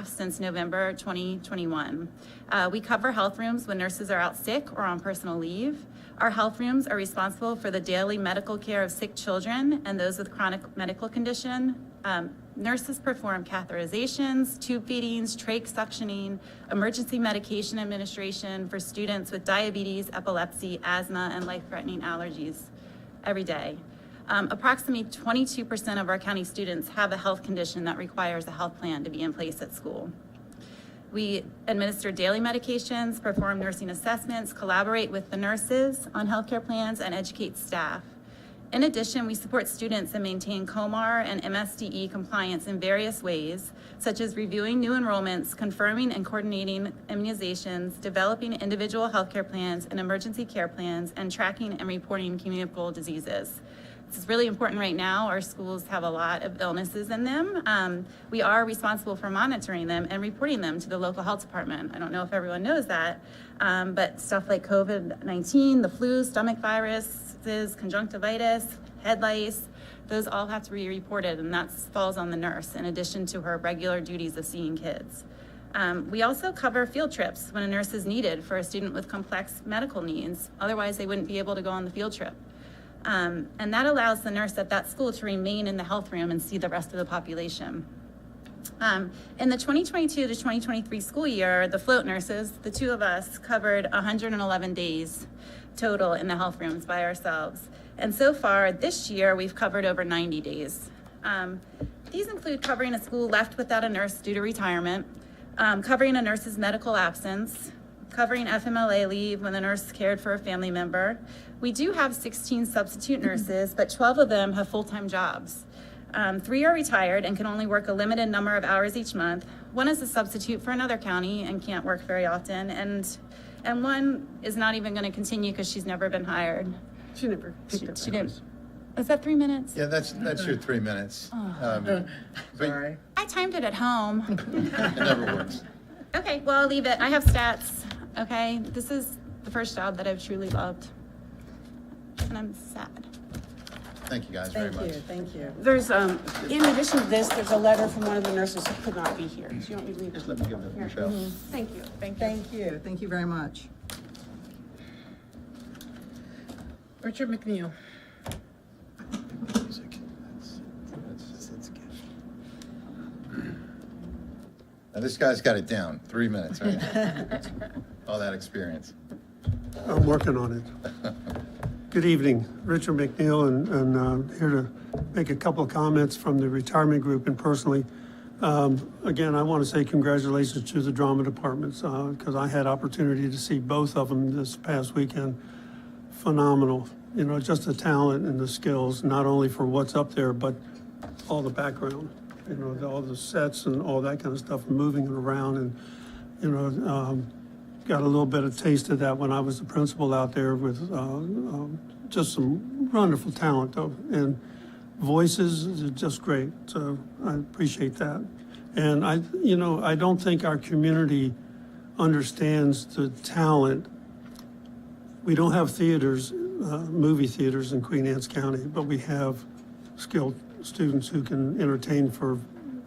staff since November 2021. We cover health rooms when nurses are out sick or on personal leave. Our health rooms are responsible for the daily medical care of sick children and those with chronic medical condition. Nurses perform catheterizations, tube feedings, trach suctioning, emergency medication administration for students with diabetes, epilepsy, asthma, and life-threatening allergies every day. Approximately 22% of our county students have a health condition that requires a health plan to be in place at school. We administer daily medications, perform nursing assessments, collaborate with the nurses on healthcare plans, and educate staff. In addition, we support students and maintain COMAR and MSDE compliance in various ways, such as reviewing new enrollments, confirming and coordinating immunizations, developing individual healthcare plans and emergency care plans, and tracking and reporting communicable diseases. This is really important right now. Our schools have a lot of illnesses in them. We are responsible for monitoring them and reporting them to the local health department. I don't know if everyone knows that, but stuff like COVID-19, the flu, stomach viruses, conjunctivitis, head lice, those all have to be reported, and that falls on the nurse in addition to her regular duties of seeing kids. We also cover field trips when a nurse is needed for a student with complex medical needs. Otherwise, they wouldn't be able to go on the field trip. And that allows the nurse at that school to remain in the health room and see the rest of the population. In the 2022 to 2023 school year, the float nurses, the two of us, covered 111 days total in the health rooms by ourselves. And so far this year, we've covered over 90 days. These include covering a school left without a nurse due to retirement, covering a nurse's medical absence, covering FMLA leave when the nurse cared for a family member. We do have 16 substitute nurses, but 12 of them have full-time jobs. 3 are retired and can only work a limited number of hours each month. 1 is a substitute for another county and can't work very often. And 1 is not even going to continue because she's never been hired. She never picked up She didn't. Is that 3 minutes? Yeah, that's your 3 minutes. But Sorry. I timed it at home. it never works. Okay, well, I'll leave it. I have stats, okay? This is the first job that I've truly loved. And I'm sad. Thank you guys very much. Thank you. There's, in addition to this, there's a letter from one of the nurses who could not be here. Do you want me to leave Just it? let me give it to Michelle. Thank you. Thank you very much. Richard McNeil. Music. That's good. Now this guy's got it down. 3 minutes, right? All that experience. I'm working on it. Good evening, Richard McNeil, and here to make a couple of comments from the retirement group and personally. Again, I want to say congratulations to the drama departments because I had opportunity to see both of them this past weekend. Phenomenal, you know, just the talent and the skills, not only for what's up there, but all the background, you know, all the sets and all that kind of stuff, moving it around and, you know, got a little bit of taste of that when I was the principal out there with just some wonderful talent though, and voices are just great. So I appreciate that. And I don't think our community understands the talent. We don't have theaters, movie theaters in Queen Anne's County, but we have skilled students who can entertain for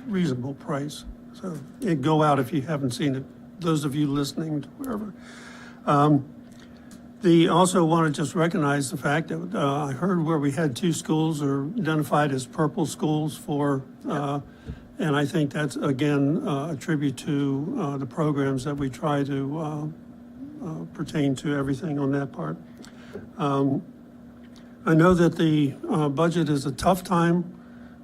reasonable price. So go out if you haven't seen it. Those of you listening to wherever. They also want to just recognize the fact that I heard where we had 2 schools are identified as purple schools for, and I think that's again a tribute to the programs that we try to pertain to everything on that part. I know that the budget is a tough time.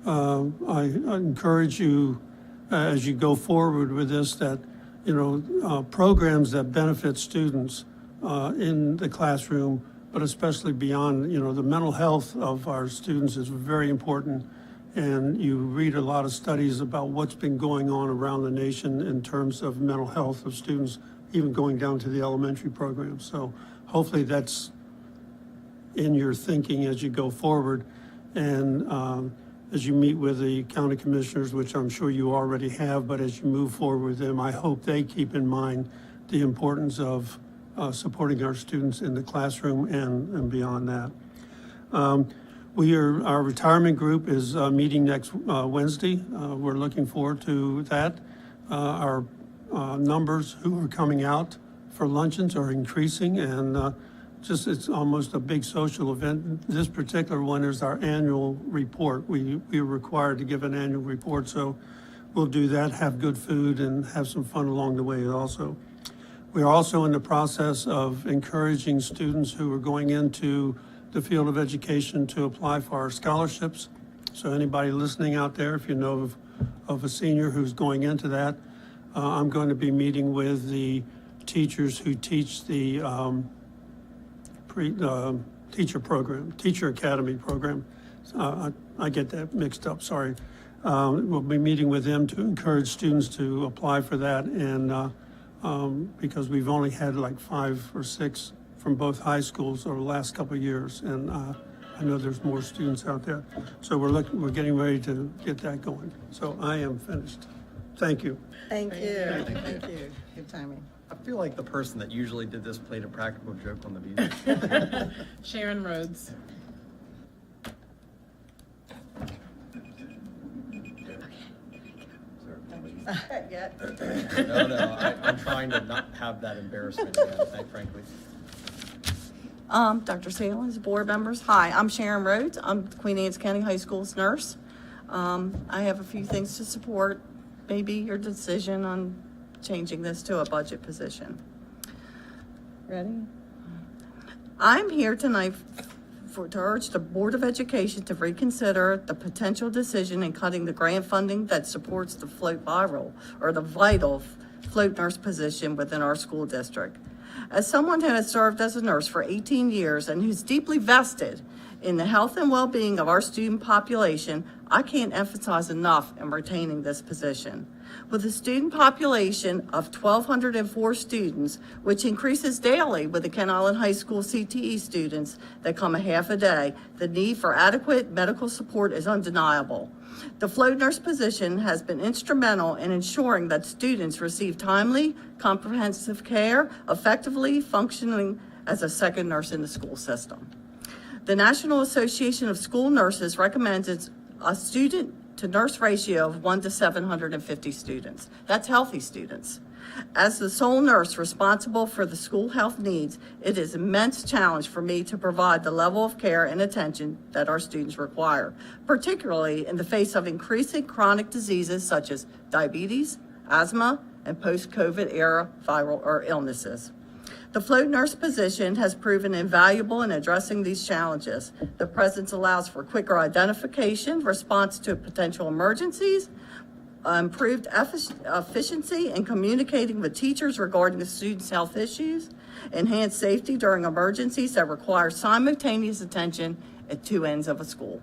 I encourage you as you go forward with this that programs that benefit students in the classroom, but especially beyond, the mental health of our students is very important. And you read a lot of studies about what's been going on around the nation in terms of mental health of students, even going down to the elementary program. So hopefully that's in your thinking as you go forward. And as you meet with the county commissioners, which I'm sure you already have, but as you move forward with them, I hope they keep in mind the importance of supporting our students in the classroom and beyond that. Our retirement group is meeting next Wednesday. We're looking forward to that. Our numbers who are coming out for luncheons are increasing, and just it's almost a big social event. This particular one is our annual report. We are required to give an annual report, so we'll do that, have good food, and have some fun along the way also. We are also in the process of encouraging students who are going into the field of education to apply for our scholarships. So anybody listening out there, if you know of a senior who's going into that, I'm going to be meeting with the teachers who teach the teacher academy program. I get that mixed up, sorry. We'll be meeting with them to encourage students to apply for that, and because we've only had like 5 or 6 from both high schools over the last couple of years, and I know there's more students out there. So we're getting ready to get that going. So I am finished. Thank you. Thank you. Thank you. Good timing. I feel like the person that usually did this played a practical joke on the music. Sharon Rhodes. No, I'm trying to not have that embarrassment again, frankly. Dr. Salins, board members, hi, I'm Sharon Rhodes. I'm Queen Anne's County High School's nurse. I have a few things to support, maybe your decision on changing this to a budget position. Ready? I'm here tonight to urge the Board of Education to reconsider the potential decision in cutting the grant funding that supports the vital float nurse position within our school district. As someone who has served as a nurse for 18 years and who's deeply vested in the health and well-being of our student population, I can't emphasize enough in retaining this position. With a student population of 1,204 students, which increases daily with the Kent Island High School CTE students that come a half a day, the need for adequate medical support is undeniable. The float nurse position has been instrumental in ensuring that students receive timely, comprehensive care, effectively functioning as a second nurse in the school system. The National Association of School Nurses recommends a student to nurse ratio of 1 to 750 students. That's healthy students. As the sole nurse responsible for the school health needs, it is an immense challenge for me to provide the level of care and attention that our students require, particularly in the face of increasing chronic diseases such as diabetes, asthma, and post-COVID era viral or illnesses. The float nurse position has proven invaluable in addressing these challenges. The presence allows for quicker identification, response to potential emergencies, improved efficiency in communicating with teachers regarding the students' health issues, enhanced safety during emergencies that require simultaneous attention at 2 ends of a school.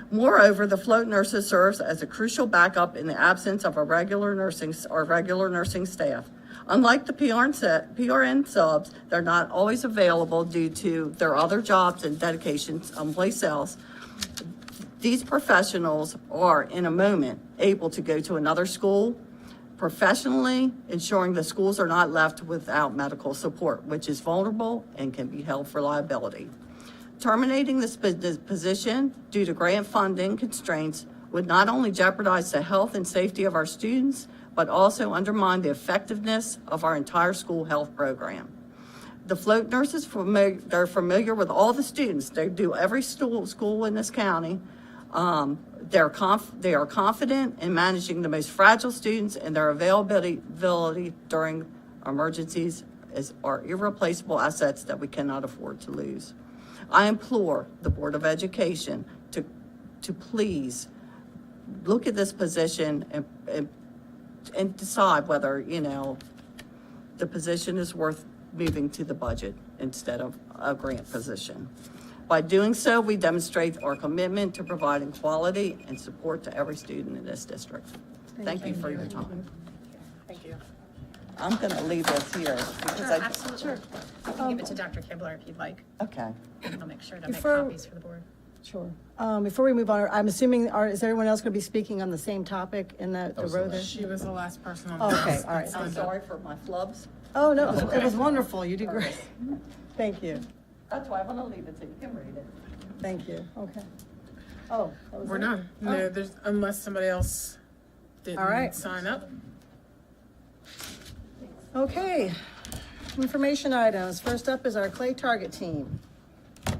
Moreover, the float nurses serves as a crucial backup in the absence of a regular nursing staff. Unlike the PRN subs, they're not always available due to their other jobs and dedications someplace else. These professionals are, in a moment, able to go to another school professionally, ensuring the schools are not left without medical support, which is vulnerable and can be held for liability. Terminating this position due to grant funding constraints would not only jeopardize the health and safety of our students, but also undermine the effectiveness of our entire school health program. The float nurses, they're familiar with all the students. They do every school in this county. They are confident in managing the most fragile students, and their availability during emergencies are irreplaceable assets that we cannot afford to lose. I implore the Board of Education to please look at this position and decide whether, the position is worth moving to the budget instead of a grant position. By doing so, we demonstrate our commitment to providing quality and support to every student in this district. Thank you for your time. Thank you. I'm going to leave this here because Sure, absolutely. You can give it to Dr. Kibler if you'd like. Okay. And I'll make sure to make Before- copies for the board. Sure. Before we move on, I'm assuming, is everyone else going to be speaking on the same topic in the was row the there? last. She was the last person on Oh, the okay, list. all right. I'm sorry for my flubs. Oh, no, it was wonderful. You did great. Thank you. That's why I'm going to leave it so you can read it. Thank you. Okay. Oh, that was We're it? done. No, there's, unless somebody else All right. didn't sign up. Okay, information items. First up is our clay target team. Good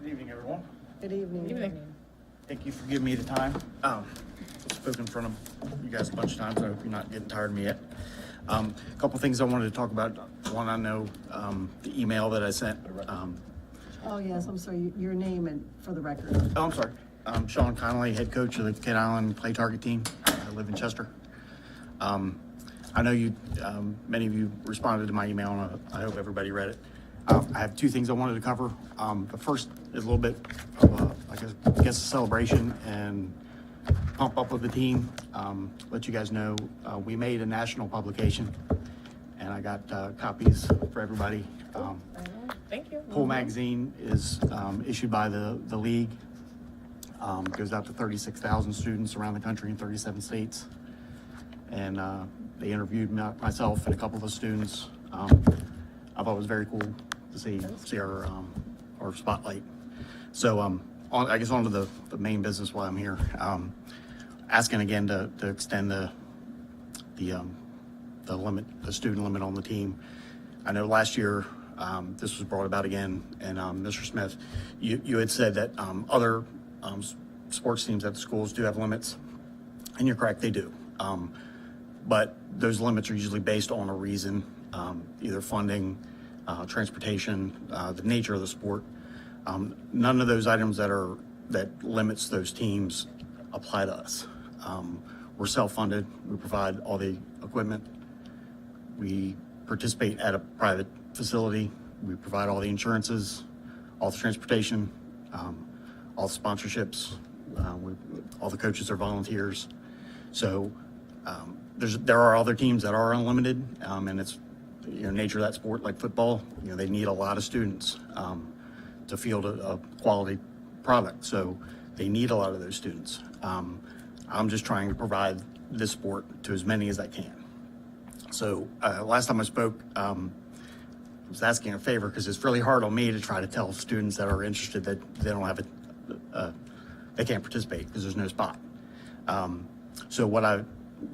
evening, everyone. Good evening. Thank you for giving me the time. I've spoken in front of you guys a bunch of times. I hope you're not getting tired of me yet. A couple things I wanted to talk about. One, I know the email that I sent. Oh, yes, I'm sorry, your name and for the record. I'm sorry. Sean Connolly, head coach of the Kent Island Clay Target team. I live in Chester. I know you, many of you responded to my email, and I hope everybody read it. I have two things I wanted to cover. The first is a little bit of I guess a celebration and pump up of the team. Let you guys know, we made a national publication, and I got copies for everybody. Thank you. Pool magazine is issued by the league. Goes out to 36,000 students around the country in 37 states. And they interviewed myself and a couple of the students. I thought it was very cool to see our spotlight. So I guess on to the main business while I'm here. Asking again to extend the limit, the student limit on the team. I know last year this was brought about again, and Mr. Smith, you had said that other sports teams at the schools do have limits, and you're correct, they do. But those limits are usually based on a reason, either funding, transportation, the nature of the sport. None of those items that limits those teams apply to us. We're self-funded. We provide all the equipment. We participate at a private facility. We provide all the insurances, all the transportation, all the sponsorships. All the coaches are volunteers. So there are other teams that are unlimited, and it's nature of that sport, like football. They need a lot of students to field a quality product. So they need a lot of those students. I'm just trying to provide this sport to as many as I can. So last time I spoke, I was asking a favor because it's really hard on me to try to tell students that are interested that they don't have they can't participate because there's no spot. So what I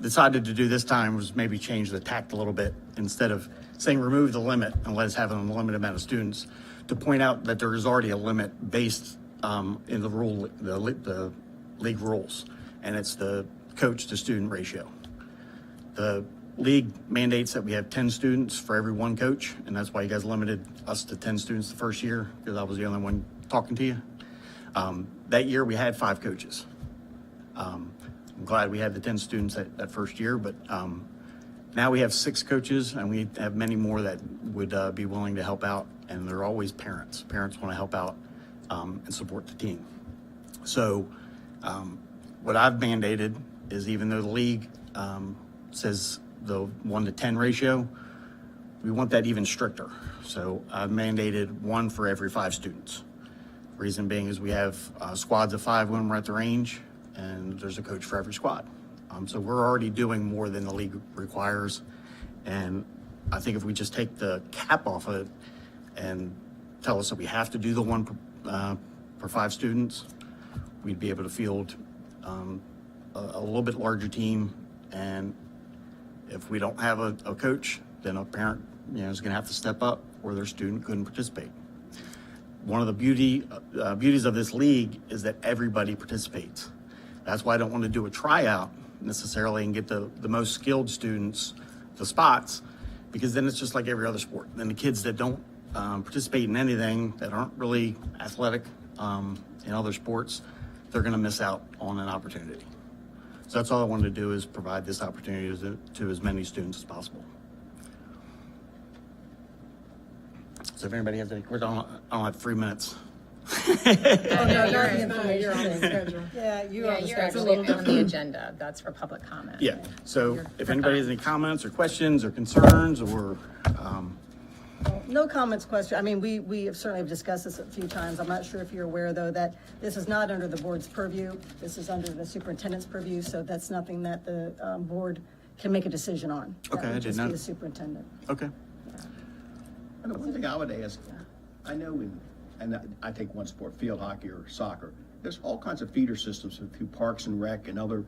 decided to do this time was maybe change the tact a little bit. Instead of saying remove the limit and let us have an unlimited amount of students, to point out that there is already a limit based in the league rules, and it's the coach to student ratio. The league mandates that we have 10 students for every one coach, and that's why you guys limited us to 10 students the first year, because I was the only one talking to you. That year we had 5 coaches. I'm glad we had the 10 students that first year, but now we have 6 coaches, and we have many more that would be willing to help out, and they're always parents. Parents want to help out and support the team. So what I've mandated is, even though the league says the 1 to 10 ratio, we want that even stricter. So I've mandated 1 for every 5 students. Reason being is we have squads of 5 when we're at the range, and there's a coach for every squad. So we're already doing more than the league requires. And I think if we just take the cap off of it and tell us that we have to do the 1 per 5 students, we'd be able to field a little bit larger team. And if we don't have a coach, then a parent is going to have to step up, or their student couldn't participate. One of the beauties of this league is that everybody participates. That's why I don't want to do a tryout necessarily and get the most skilled students the spots, because then it's just like every other sport. Then the kids that don't participate in anything, that aren't really athletic in other sports, they're going to miss out on an opportunity. So that's all I wanted to do, is provide this opportunity to as many students as possible. So if anybody has any questions, I don't have 3 minutes. You're on the schedule. Yeah, you're Yeah, on the you're schedule. actually on the agenda. That's for public comment. Yeah, so if anybody has any comments or questions or concerns or, No comments, question. I mean, we have certainly discussed this a few times. I'm not sure if you're aware, though, that this is not under the board's purview. This is under the superintendent's purview, so that's nothing that the board can make a decision on. Okay, That I would did just not- be the superintendent. okay. And the one thing I would ask, I know and I take one sport, field hockey or soccer, there's all kinds of feeder systems through Parks and Rec and other,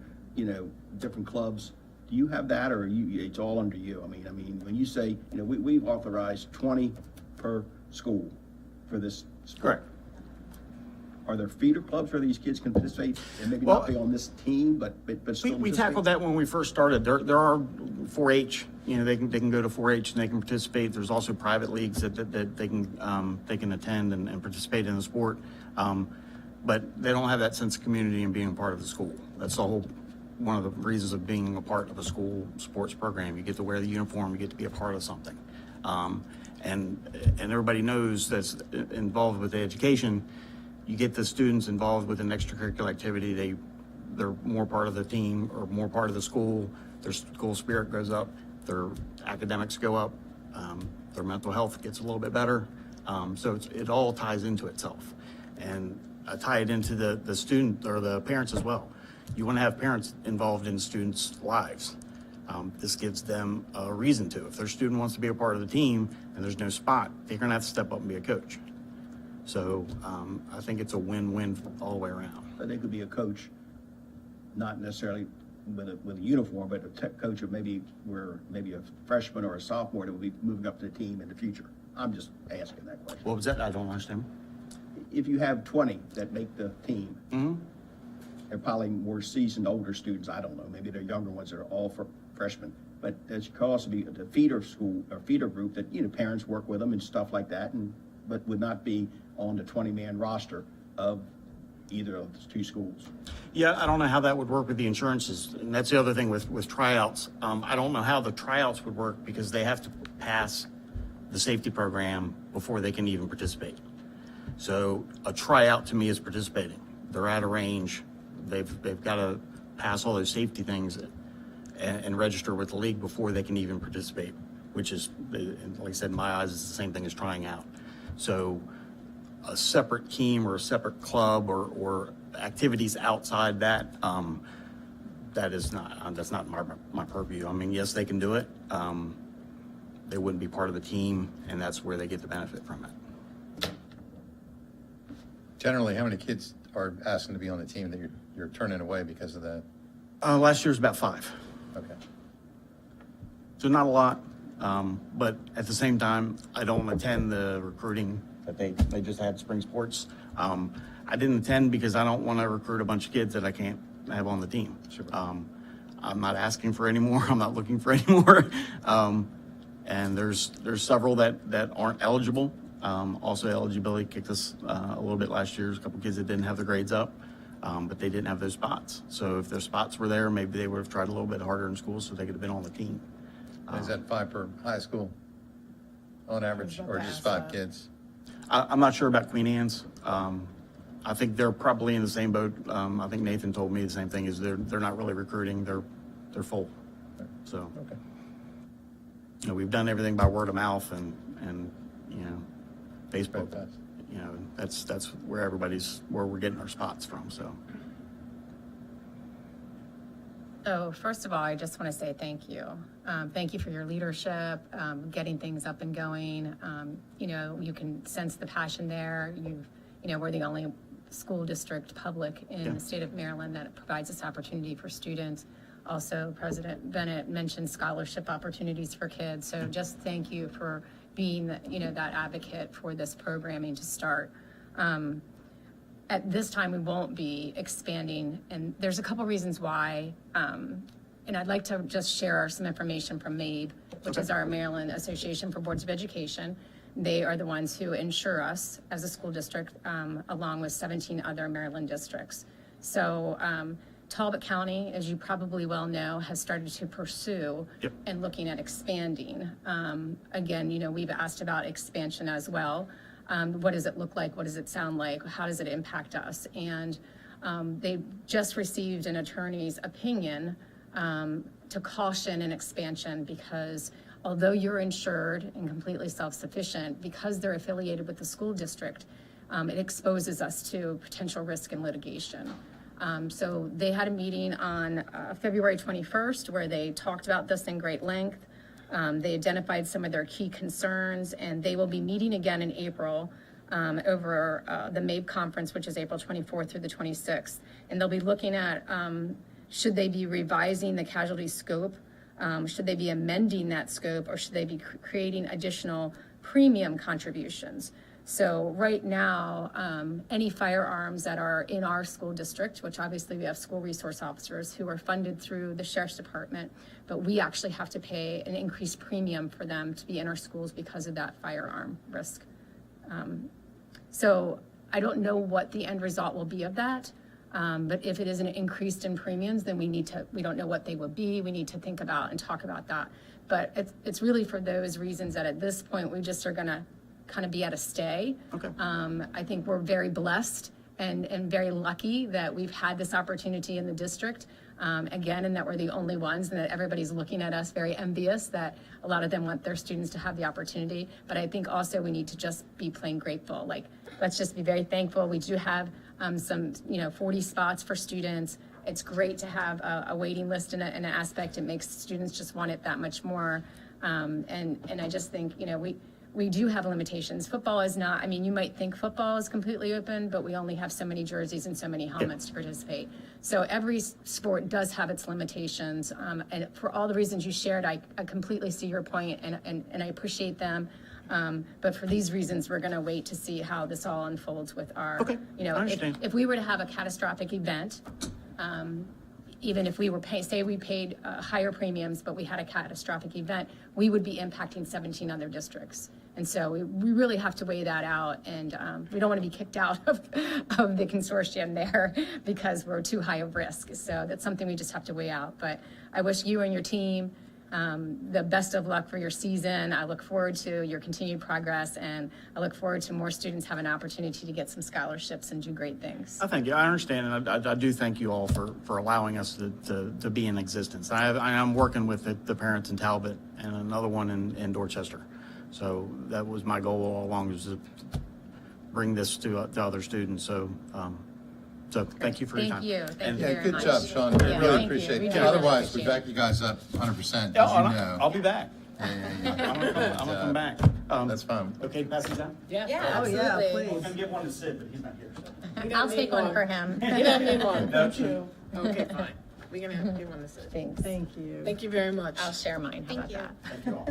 different clubs. Do you have that, or it's all under you? I mean, when you say, we've authorized 20 per school for this sport. Correct. Are there feeder clubs where these kids can participate and maybe Well, not be on this team, but still We participate? tackled that when we first started. There are 4-H, they can go to 4-H and they can participate. There's also private leagues that they can attend and participate in the sport. But they don't have that sense of community and being a part of the school. That's the whole, one of the reasons of being a part of a school sports program. You get to wear the uniform, you get to be a part of something. And everybody knows that's involved with the education. You get the students involved with an extracurricular activity, they're more part of the team or more part of the school. Their school spirit goes up, their academics go up, their mental health gets a little bit better. So it all ties into itself. And I tie it into the student or the parents as well. You want to have parents involved in students' lives. This gives them a reason to. If their student wants to be a part of the team and there's no spot, they're going to have to step up and be a coach. So I think it's a win-win all the way around. But they could be a coach, not necessarily with a uniform, but a coach of maybe a freshman or a sophomore that will be moving up to the team in the future. I'm just asking that question. What was that? I don't understand. If you have 20 that make the team, they're probably more seasoned, older students. I don't know. Maybe they're younger ones that are all for freshmen. But there could also be the feeder school or feeder group that parents work with them and stuff like that, but would not be on the 20-man roster of either of the two schools. Yeah, I don't know how that would work with the insurances. And that's the other thing with tryouts. I don't know how the tryouts would work because they have to pass the safety program before they can even participate. So a tryout to me is participating. They're at a range. They've got to pass all those safety things and register with the league before they can even participate, which is, like I said, in my eyes, is the same thing as trying out. So a separate team or a separate club or activities outside that, that's not my purview. I mean, yes, they can do it. They wouldn't be part of the team, and that's where they get the benefit from it. Generally, how many kids are asking to be on the team that you're turning away because of that? Last year was about 5. Okay. So not a lot, but at the same time, I don't attend the recruiting that they just had spring sports. I didn't attend because I don't want to recruit a bunch of kids that I can't have on the team. Sure. I'm not asking for any more. I'm not looking for any more. And there's several that aren't eligible. Also, eligibility kicked us a little bit last year. There's a couple kids that didn't have their grades up, but they didn't have those spots. So if their spots were there, maybe they would have tried a little bit harder in school so they could have been on the team. Is that 5 per high school on average, or just 5 kids? I'm not sure about Queen Anne's. I think they're probably in the same boat. I think Nathan told me the same thing, is they're not really recruiting. They're full. So, Okay. we've done everything by word of mouth and Facebook. Fantastic. That's where we're getting our spots from. So. So first of all, I just want to say thank you. Thank you for your leadership, getting things up and going. You can sense the passion there. We're the only school district public in the state of Maryland that provides this opportunity for students. Also, President Bennett mentioned scholarship opportunities for kids. So just thank you for being, that advocate for this programming to start. At this time, we won't be expanding, and there's a couple reasons why. And I'd like to just share some information from MABE, which is our Maryland Association for Boards of Education. They are the ones who insure us as a school district, along with 17 other Maryland districts. So Talbot County, as you probably well know, has started to pursue and looking at expanding. Again, we've asked about expansion as well. What does it look like? What does it sound like? How does it impact us? And they just received an attorney's opinion to caution an expansion because although you're insured and completely self-sufficient, because they're affiliated with the school district, it exposes us to potential risk and litigation. So they had a meeting on February 21st where they talked about this in great length. They identified some of their key concerns, and they will be meeting again in April over the MABE conference, which is April 24th through the 26th. And they'll be looking at should they be revising the casualty scope Should they be amending that scope, or should they be creating additional premium contributions? So right now, any firearms that are in our school district, which obviously we have school resource officers who are funded through the sheriff's department, but we actually have to pay an increased premium for them to be in our schools because of that firearm risk. So I don't know what the end result will be of that. But if it is an increase in premiums, then we don't know what they will be. We need to think about and talk about that. But it's really for those reasons that at this point, we just are gonna kind of be at a stay. Okay. I think we're very blessed and very lucky that we've had this opportunity in the district. Again, and that we're the only ones, and that everybody's looking at us very envious that a lot of them want their students to have the opportunity. But I think also we need to just be plain grateful. Like, let's just be very thankful. We do have some, 40 spots for students. It's great to have a waiting list in an aspect. It makes students just want it that much more. And I just think, we do have limitations. Football is not, you might think football is completely open, but we only have so many jerseys and so many helmets to participate. So every sport does have its limitations. And for all the reasons you shared, I completely see your point and I appreciate them. But for these reasons, we're going to wait to see how this all unfolds with our, Okay, I understand. if we were to have a catastrophic event, even if we were we paid higher premiums, but we had a catastrophic event, we would be impacting 17 other districts. And so we really have to weigh that out, and we don't want to be kicked out of the consortium there because we're too high of risk. So that's something we just have to weigh out. But I wish you and your team the best of luck for your season. I look forward to your continued progress, and I look forward to more students having an opportunity to get some scholarships and do great things. I thank you. I understand, and I do thank you all for allowing us to be in existence. I'm working with the parents in Talbot and another one in Dorchester. So that was my goal all along, was to bring this to other students. So thank you for your time. Thank you. Thank And- you Yeah, very good much. job, Sean. We Yeah, really thank you. appreciate We it. do really Otherwise, we appreciate back you guys up 100%, Yeah, as you know. I'll be back. And, I'm gonna come back. That's fine. Okay, pass these down? Yeah, Oh, yeah, absolutely. please. Can get one to Sid, but he's not here. So. I'll take one for him. You don't need one. Don't you? Okay, fine. We're gonna have to give one to Sid. Thanks. Thank you. Thank you very much. I'll share mine. How about that? Thank you all.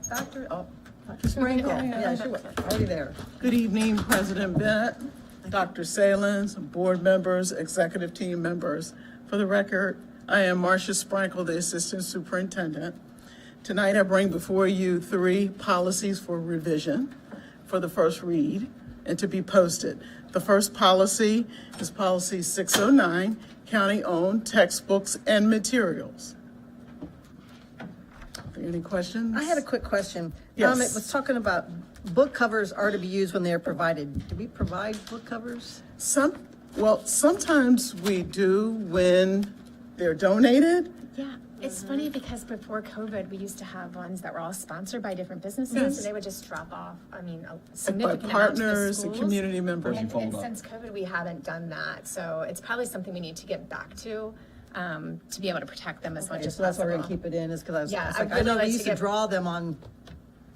Dr. Sprinkle, yeah, sure, already there. Good evening, President Bennett, Dr. Salins, board members, executive team members. For the record, I am Marcia Sprinkle, the Assistant Superintendent. Tonight, I bring before you 3 policies for revision for the first read and to be posted. The first policy is Policy 609, County-Owned Textbooks and Materials. Any questions? I had a quick question. Yes. It was talking about book covers are to be used when they are provided. Do we provide book covers? Sometimes we do when they're donated. Yeah, it's funny because before COVID, we used to have ones that were all sponsored by different businesses, Yes. and they would just drop off, a By significant amount to the partners and schools. community members. And since COVID, we haven't done that, so it's probably something we need to get back to be able to protect them as much as So that's why we're possible. gonna keep it in, is because I was Yeah, it's I'd like, I really know like we to used to get- draw them on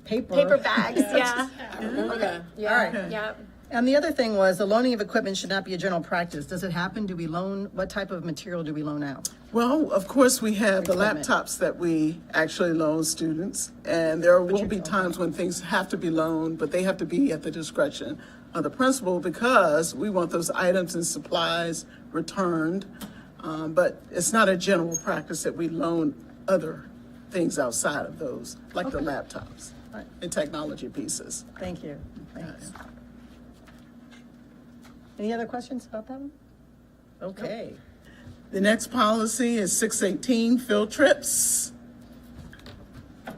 paper. Paper bags, yeah. Okay. Yeah, yeah. And the other thing was, the loaning of equipment should not be a general practice. Does it happen? Do we loan, what type of material do we loan out? Well, of course, we have the Equipment. laptops that we actually loan students, and there will be times when things have to be loaned, but they have to be at the discretion of the principal because we want those items and supplies returned. But it's not a general practice that we loan other things outside of those, like the laptops and technology pieces. Thank you. Thanks. Any other questions about that one? Okay. The next policy is 618, field trips. I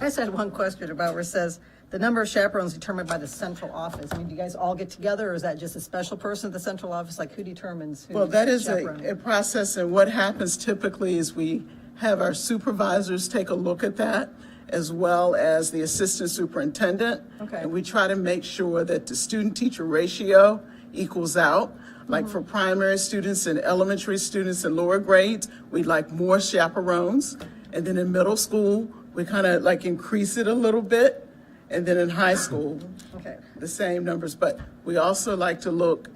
just had one question about where it says, the number of chaperones determined by the central office. I mean, do you guys all get together, or is that just a special person at the central office? Like, who determines who's Well, that is chaperoning? a process, and what happens typically is we have our supervisors take a look at that, as well as the assistant superintendent. Okay. And we try to make sure that the student-teacher ratio equals out. Like for primary students and elementary students in lower grades, we'd like more chaperones. And then in middle school, we kind of like increase it a little bit. And then in high school, Okay. the same numbers, but we also like to look,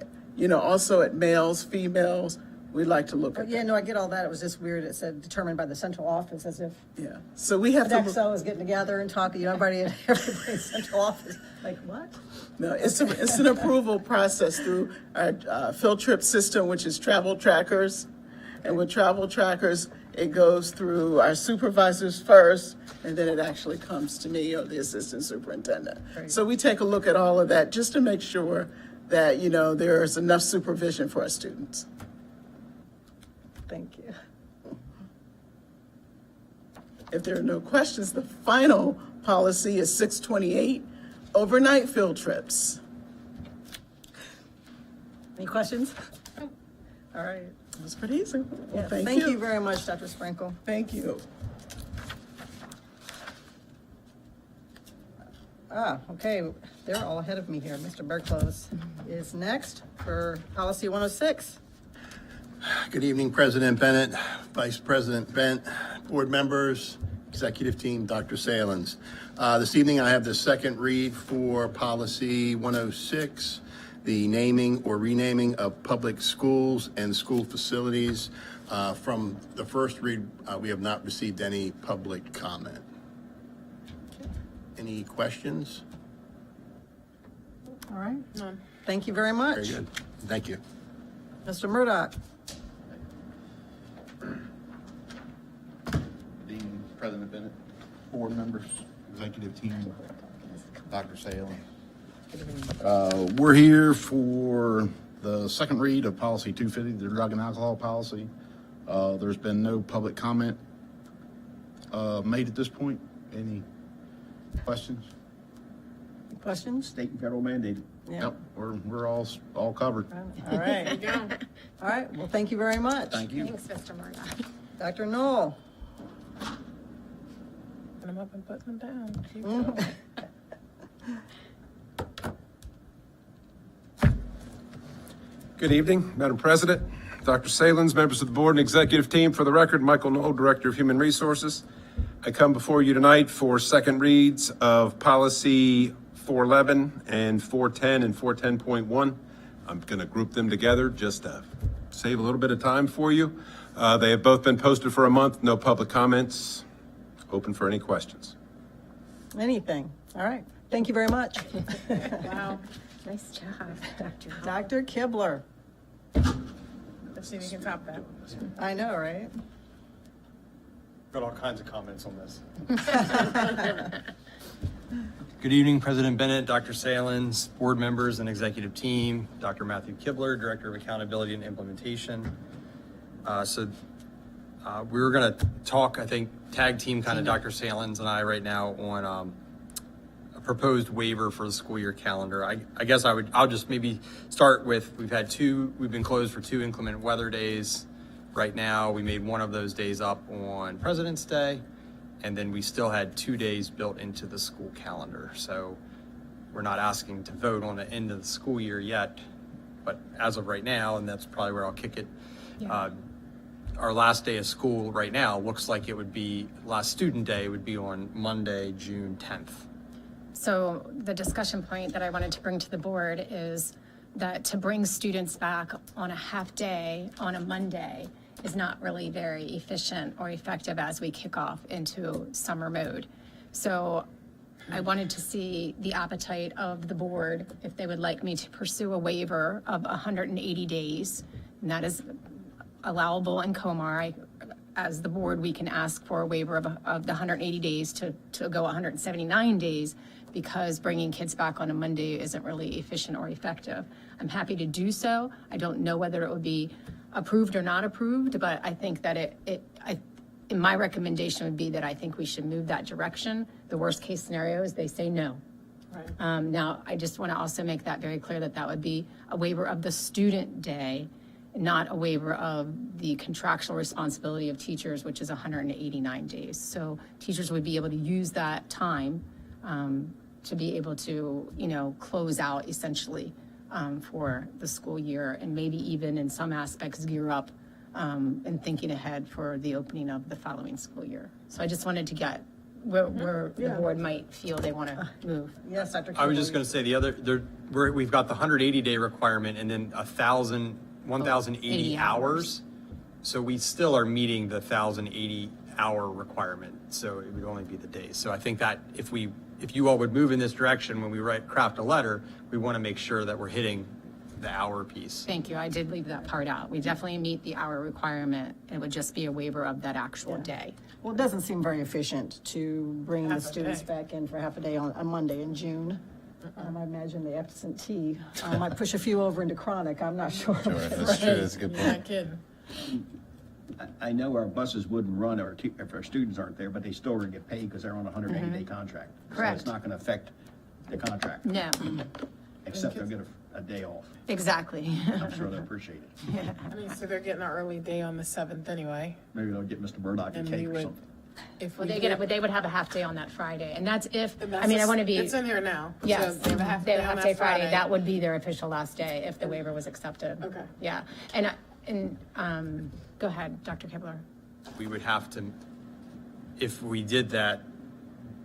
also at males, females. We like to look at Yeah, no, I get all that. It was just weird. It said determined by the central office as if Yeah, so we have to, Sodexo is getting together and talking, everybody in everybody's central office. Like, what? no, it's an approval process through our field trip system, which is Travel Trackers. And with Travel Trackers, it goes through our supervisors first, and then it actually comes to me or the assistant superintendent. So we take a look at all of that just to make sure that, there's enough supervision for our students. Thank you. If there are no questions, the final policy is 628, overnight field trips. Any questions? All right. It was pretty easy. Well, Yeah, thank thank you. you very much, Dr. Sprinkle. Thank you. Okay, they're all ahead of me here. Mr. Berklos is next for policy 106. Good evening, President Bennett, Vice President Bent, board members, executive team, Dr. Salins. This evening, I have the second read for policy 106, the naming or renaming of public schools and school facilities. From the first read, we have not received any public comment. Any questions? All right. Thank you very much. Very good. Thank you. Mr. Murdoch. Dean, President Bennett, board members, executive team, Dr. Salem. We're here for the second read of policy 250, the drug and alcohol policy. There's been no public comment made at this point. Any questions? Questions? State and federal mandated. Yeah. Yep, we're all covered. All right. All right. Well, thank you very much. Thank you. Thanks, Mr. Murdoch. Dr. Knoll. Putting them up and putting them down. Keep going. Good evening, Madam President, Dr. Salins, members of the board and executive team. For the record, Michael Knoll, Director of Human Resources. I come before you tonight for second reads of policy 411 and 410 and 410.1. I'm going to group them together just to save a little bit of time for you. They have both been posted for a month, no public comments. Open for any questions. Anything. All right. Thank you very much. Wow, nice job, Dr. Dr. Kibler. Let's see if we can top that. I know, right? Got all kinds of comments on this. Good evening, President Bennett, Dr. Salins, board members and executive team, Dr. Matthew Kibler, Director of Accountability and Implementation. We were going to talk, I think, tag team kind of Dr. Salins and I right now on a proposed waiver for the school year calendar. I guess I'll just maybe start with, we've been closed for 2 inclement weather days. Right now, we made one of those days up on President's Day, and then we still had 2 days built into the school calendar. So we're not asking to vote on the end of the school year yet, but as of right now, and that's probably where I'll kick it, our last day of school right now looks like it would be, last student day would be on Monday, June 10th. So the discussion point that I wanted to bring to the board is that to bring students back on a half day on a Monday is not really very efficient or effective as we kick off into summer mode. So I wanted to see the appetite of the board if they would like me to pursue a waiver of 180 days, and that is allowable in COMAR. As the board, we can ask for a waiver of the 180 days to go 179 days because bringing kids back on a Monday isn't really efficient or effective. I'm happy to do so. I don't know whether it would be approved or not approved, but I think that in my recommendation would be that I think we should move that direction. The worst case scenario is they say no. Right. Now, I just want to also make that very clear that that would be a waiver of the student day, not a waiver of the contractual responsibility of teachers, which is 189 days. So teachers would be able to use that time to be able to, close out essentially for the school year, and maybe even in some aspects gear up and thinking ahead for the opening of the following school year. So I just wanted to get where the board might feel they want to move. Yes, Dr. I was just Campbell. going to say the other, we've got the 180-day requirement and then 1,080 hours. So we still are meeting the 1,080-hour requirement. So it would only be the days. So I think that if you all would move in this direction when we craft a letter, we want to make sure that we're hitting the hour piece. Thank you. I did leave that part out. We definitely meet the hour requirement. It would just be a waiver of that actual day. Well, it doesn't seem very efficient to bring the Half a students day. back in for half a day on a Monday in June. I imagine the absentee might push a few over into chronic, I'm not sure. Sure, that's true, that's a good You're not point. kidding. I know our buses wouldn't run if our students aren't there, but they still gonna get paid because they're on a 180-day contract. So Correct. it's not gonna affect the contract, No, except they'll get a day off. exactly. I'm sure they'll appreciate it. I mean, so they're getting an early day on the 7th anyway. Maybe they'll get Mr. Murdoch a And cake we or would, something. if Well, we they would have a half day on that Friday, and that's if, And I mean, I want to be. It's in here now. Yes, So they have a half they have day a on half that day Friday. That would be their official last day if the waiver was accepted. Okay. Yeah, and go ahead, Dr. Kibler. We would have to, if we did that,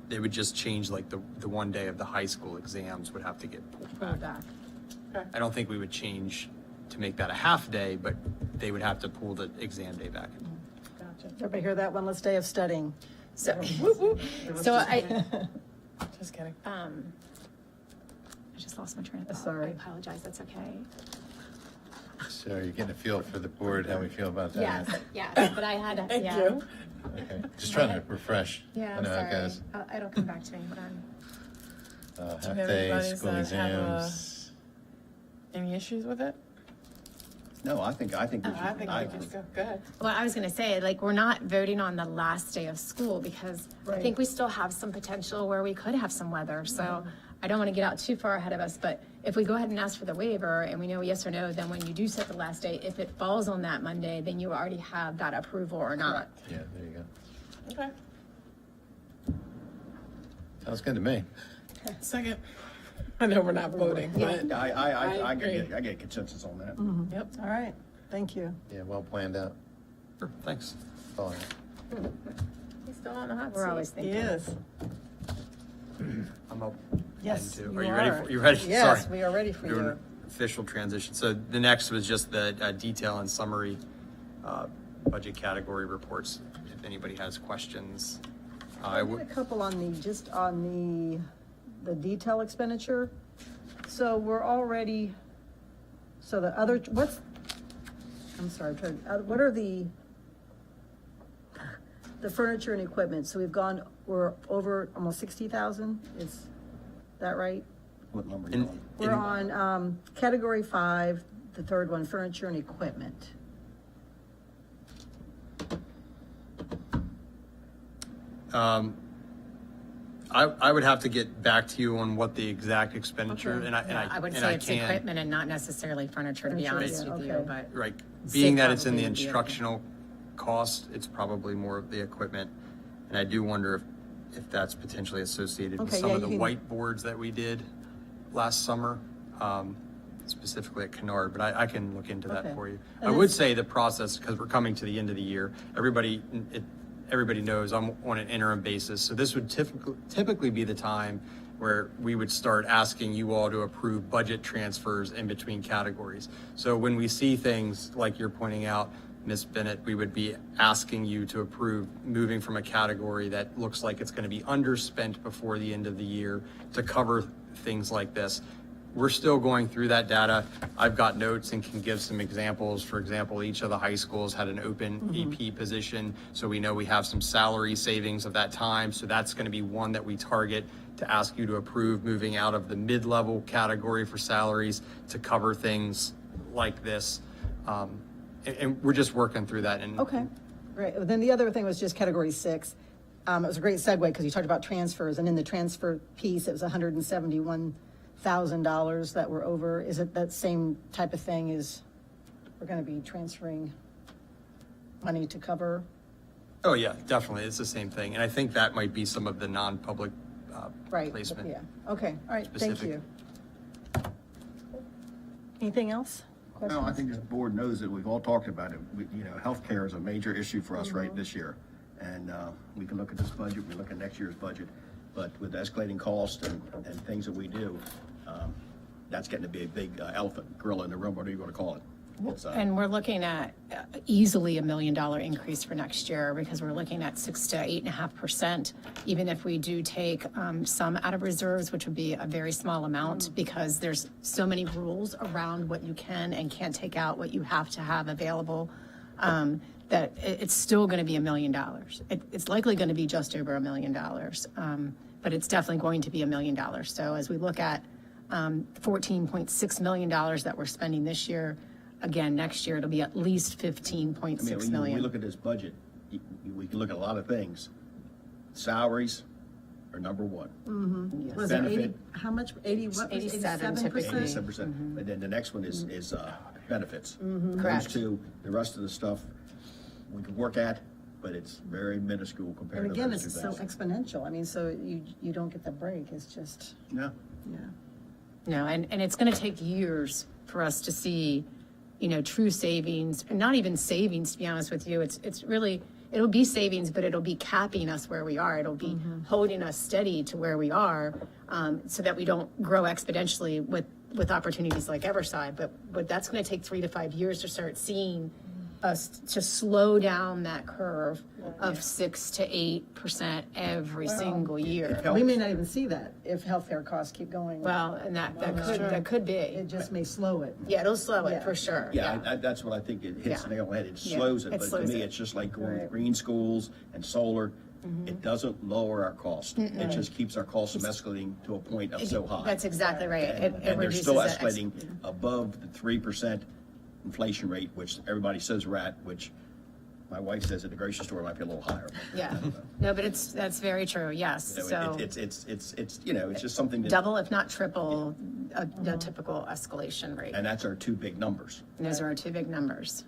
they would just change like the one day of the high school exams would have to get pulled Pull back. it back. I don't think we would change to make that a half day, but they would have to pull the exam day back. Gotcha. Everybody hear that? One less day of studying. So, so I Just kidding. just lost my train of thought. Sorry. I apologize. That's okay. So you're getting a feel for the board, how we feel about that? Yes, but I had, Thank yeah. you. Okay, just trying to refresh. Yeah, I I'm know how it sorry. goes. It'll come back to me. Hold on. Half day, Everybody's school have exams. Any issues with it? No, I think we I should. think we can go. Go ahead. Well, I was going to say, like, we're not voting on the last day of school because I Right. think we still have some potential where we could have some weather. So I don't want to get out too far ahead of us, but if we go ahead and ask for the waiver and we know yes or no, then when you do set the last day, if it falls on that Monday, then you already have that approval or not. Yeah, there you go. Okay. Sounds good to me. Second. I know we're not voting, but I agree. get consensus on that. Yep. All right, thank you. Yeah, well planned out. Sure, thanks. All right. He's still on the hot seat. We're always thinking. Yes. I'm up. Yes, Are you you ready? are. You ready? Yes, Sorry. we are ready for Doing you. an official transition. So the next was just the detail and summary budget category reports. If anybody has questions, I had a couple on just on the detail expenditure. So we're already, so the other, I'm sorry, what are the furniture and equipment? So we're over almost 60,000, is that right? What number are you on? We're on, category 5, the third one, furniture and equipment. I would have to get back to you on what the exact expenditure, and I would and say I it's can, equipment and not necessarily furniture, to be Furniture, honest yeah, with you, okay. but. right, Sig being that it's in the probably would be okay. instructional cost, it's probably more of the equipment. And I do wonder if that's potentially associated with Okay, some yeah, of the you can- whiteboards that we did last summer, specifically at Kennard, but I can look into that Okay. for you. And I would it's- say the process, because we're coming to the end of the year, everybody knows I'm on an interim basis, so this would typically be the time where we would start asking you all to approve budget transfers in between categories. So when we see things like you're pointing out, Ms. Bennett, we would be asking you to approve moving from a category that looks like it's going to be underspent before the end of the year to cover things like this. We're still going through that data. I've got notes and can give some examples. For example, each of the high schools had an open AP position, so we know we have some salary savings of that time. So that's going to be one that we target to ask you to approve, moving out of the mid-level category for salaries to cover things like this. And we're just working through that. And Okay, great. Then the other thing was just category 6. It was a great segue because you talked about transfers, and in the transfer piece, it was $171,000 that were over. Is it that same type of thing as we're going to be transferring money to cover? Oh, yeah, definitely. It's the same thing. And I think that might be some of the non-public Right. placement. Yeah, okay, all right, thank Specific. you. Anything else? No, I Questions? think the board knows that we've all talked about it. Healthcare is a major issue for us right this year. And we can look at this budget, we look at next year's budget, but with escalating costs and things that we do, that's getting to be a big elephant, gorilla in the room, whatever you want to call it. It's, And we're looking at easily $1 million increase for next year because we're looking at 6 to 8.5%. Even if we do take some out of reserves, which would be a very small amount because there's so many rules around what you can and can't take out, what you have to have available, that it's still going to be $1 million. It's likely going to be just over $1 million, but it's definitely going to be $1 million. So as we look at $14.6 million that we're spending this year, again, next year, it'll be at least 15.6 when we million. look at this budget, we can look at a lot of things. Salaries are number one. Was it 80, Benefit. how much, 80, what was it, 87 typically. 87%? 87%. And then the next one is benefits. Correct. Those two, the rest of the stuff we can work at, but it's very minuscule compared And to again, those two it's so things. exponential. I mean, so you don't get the break. It's just, No. yeah. No, and it's going to take years for us to see, true savings, and not even savings, to be honest with you. It's really, it'll be savings, but it'll be capping us where we are. It'll be holding us steady to where we are, so that we don't grow exponentially with opportunities like Everside. But that's going to take 3 to 5 years to start seeing us to slow down that curve of 6 to 8% every single year. We may not even see that if healthcare costs keep going. Well, and that could be. It just may slow it. Yeah, it'll slow it Yeah. for sure. Yeah, that's what I think it hits Yeah. the nail on the head. It Yeah, slows it, it but to slows me, it. it's just like going with green schools and solar. It doesn't lower our cost. It just keeps our costs from escalating to a point of so high. That's exactly right. It And they're reduces still it escalating above the 3% inflation rate, which everybody says we're at, which my wife says at the grocery store it might be a little higher. Yeah. No, but that's very true. Yes. You know, So it's it's just something that, double, if not triple, a typical escalation rate. and that's our two big numbers. And those are our two big numbers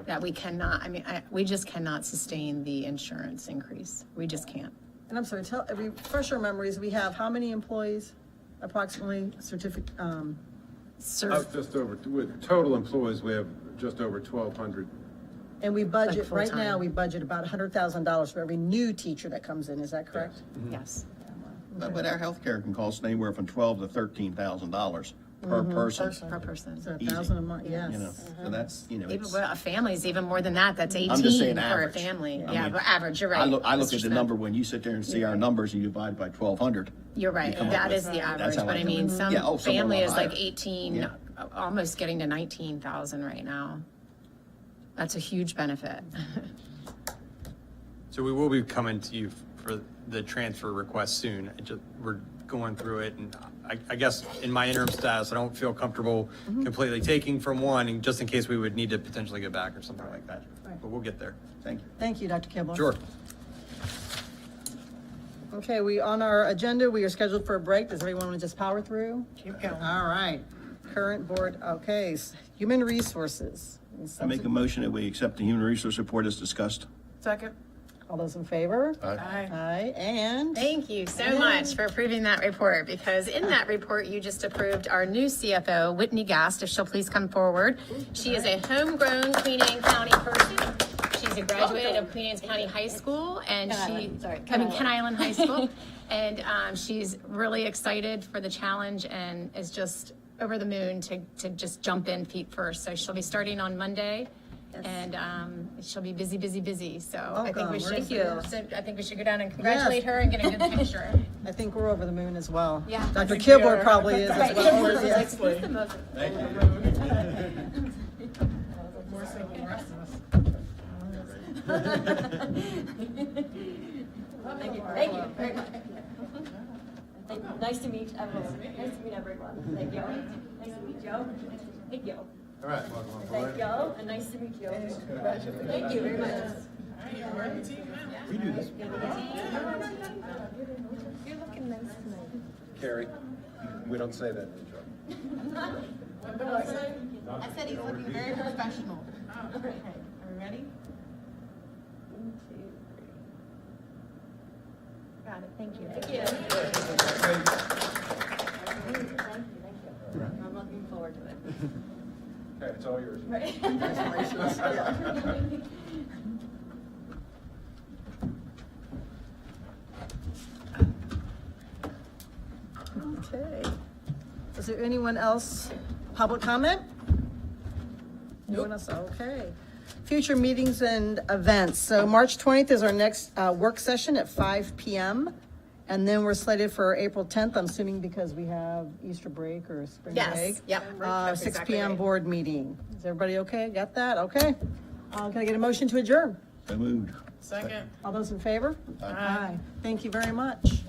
that we cannot, we just cannot sustain the insurance increase. We just can't. And I'm sorry, refresh our memories. We have how many employees approximately certificate, Just over, with total employees, we have just over 1,200. and we budget, Like right now, full-time. we budget about $100,000 for every new teacher that comes in. Is that correct? Yes. But our healthcare can cost anywhere from $12,000 to $13,000 per person. Per person. So 1,000 a month, yes. You know, so that's, Even it's. well, a family's even more than that. That's 18 I'm just saying for a average. family. I Yeah, mean, but average, you're right. I look Mr. at the Smith. number when you sit there and see our numbers and you divide by 1,200. You're right, come up that with- is the that's average, how but I I do mean, it. some Yeah, oh, some are a family lot is like higher. 18, Yeah. almost getting to 19,000 right now. That's a huge benefit. So we will be coming to you for the transfer request soon. We're going through it, and I guess in my interim status, I don't feel comfortable completely taking from one, and just in case we would need to potentially go back or something like that. But we'll get there. Thank you. Thank you, Dr. Kibble. Sure. Okay, on our agenda, we are scheduled for a break. Does everyone want to just power through? Keep going. All right. Current board, okay, human resources. I make a motion that we accept the human resource report as discussed. Second. All those in favor? Aye. Aye, and? Thank you so much for approving that report, because in that report, you just approved our new CFO, Whitney Gast, if she'll please come forward. She is a homegrown Queen Anne County person. She's a graduate of Queen Anne's County High School, and Ken Island High School. And she's really excited for the challenge and is just over the moon to just jump in feet first. So she'll be starting on Monday. And she'll be busy, busy, busy. So I think we should. I think we should go down and congratulate her and get a good picture. I think we're over the moon as well. Yeah. Dr. Kibble probably is as well. More Yeah. successfully. Thank you. More so than the rest of us. Thank you very much. Thank you. Nice to meet everyone. Nice to meet everyone. Thank you. Nice to meet Joe. Thank you. All right, welcome on Thank you, and nice to meet you. Thank you very much. We do this. You're looking nice tonight. Carrie, we don't say that in the job. I said he's looking very professional. Okay, are we ready? 1, 2, 3. Got it, thank you. Thank you. Thank you. I'm looking forward to it. Okay, it's all yours. Is there anyone else, public comment? No one else, okay. Future meetings and events. So March 20th is our next work session at 5 PM. And then we're slated for April 10th, I'm assuming because we have Easter break or spring Yes, break. yep, that's 6 exactly PM right. board meeting. Is everybody okay? Got that? Okay. Can I get a motion to adjourn? So moved. Second. All those in favor? Aye. Thank you very much.